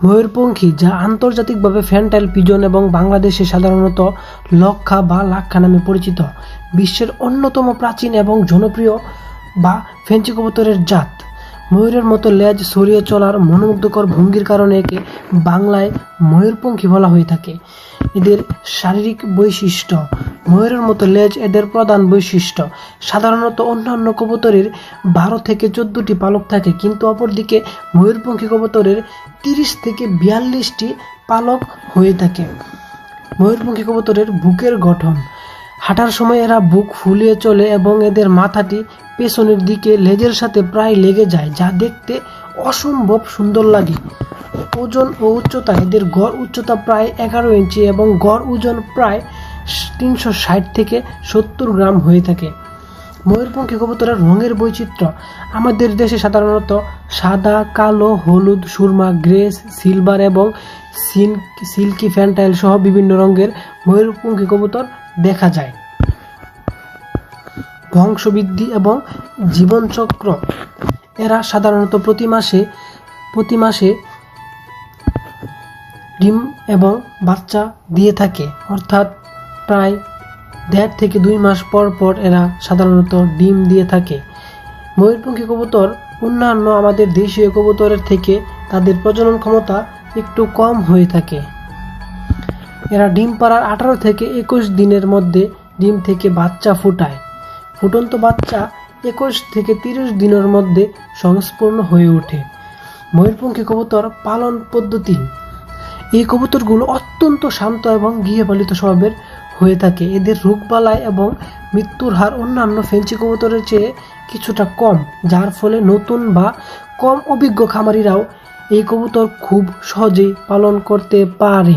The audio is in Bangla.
ময়ূরপঙ্খী, যা আন্তর্জাতিকভাবে ফ্যান্টাইল পিজন এবং বাংলাদেশে সাধারণত লক্ষা বা লাক্ষা নামে পরিচিত, বিশ্বের অন্যতম প্রাচীন এবং জনপ্রিয় বা ফেন্সি কবুতরের জাত। ময়ূরের মতো লেজ ছড়িয়ে চলার মনোমুগ্ধকর ভঙ্গির কারণে একে বাংলায় ময়ূরপঙ্খী বলা হয়ে থাকে। এদের শারীরিক বৈশিষ্ট্য। ময়ূরের মতো লেজ এদের প্রধান বৈশিষ্ট্য। সাধারণত অন্যান্য কবুতরের 12 থেকে 14টি পালক থাকে, কিন্তু অপরদিকে ময়ূরপঙ্খী কবুতরের 30 থেকে 42টি পালক হয়ে থাকে। ময়ূরপঙ্খী কবুতরের বুকের গঠন। হাঁটার সময় এরা বুক ফুলিয়ে চলে এবং এদের মাথাটি পেছনের দিকে লেজের সাথে প্রায় লেগে যায়, যা দেখতে অসম্ভব সুন্দর লাগে। ওজন ও উচ্চতা। এদের গড় উচ্চতা প্রায় 11 ইঞ্চি এবং গড় ওজন প্রায় 360 থেকে 70 গ্রাম হয়ে থাকে। ময়ূরপঙ্খী কবুতরের রঙের বৈচিত্র্য। আমাদের দেশে সাধারণত সাদা, কালো, হলুদ, সুরমা, গ্রে, সিলভার এবং সিল্কি ফ্যান্টাইল সহ বিভিন্ন রঙের ময়ূরপঙ্খী কবুতর দেখা যায়। বংশবৃদ্ধি এবং জীবনচক্র। এরা সাধারণত প্রতি মাসে ডিম এবং বাচ্চা দিয়ে থাকে, অর্থাৎ প্রায় 1.5 থেকে 2 মাস পর পর এরা সাধারণত ডিম দিয়ে থাকে। ময়ূরপঙ্খী কবুতর অন্যান্য আমাদের দেশীয় কবুতরের থেকে তাদের প্রজনন ক্ষমতা একটু কম হয়ে থাকে। এরা ডিম পাড়ার 18 থেকে 21 দিনের মধ্যে ডিম থেকে বাচ্চা ফোটায়। ফুটন্ত বাচ্চা 21 থেকে 30 দিনের মধ্যে সংস্পূর্ণ হয়ে ওঠে। ময়ূরপঙ্খী কবুতর পালন পদ্ধতি। এই কবুতরগুলো অত্যন্ত শান্ত এবং গৃহপালিত স্বভাবের হয়ে থাকে। এদের রোগবালাই এবং মৃত্যুর হার অন্যান্য ফেন্সি কবুতরের চেয়ে কিছুটা কম, যার ফলে নতুন বা কম অভিজ্ঞ খামারিরাও এই কবুতর খুব সহজেই পালন করতে পারে।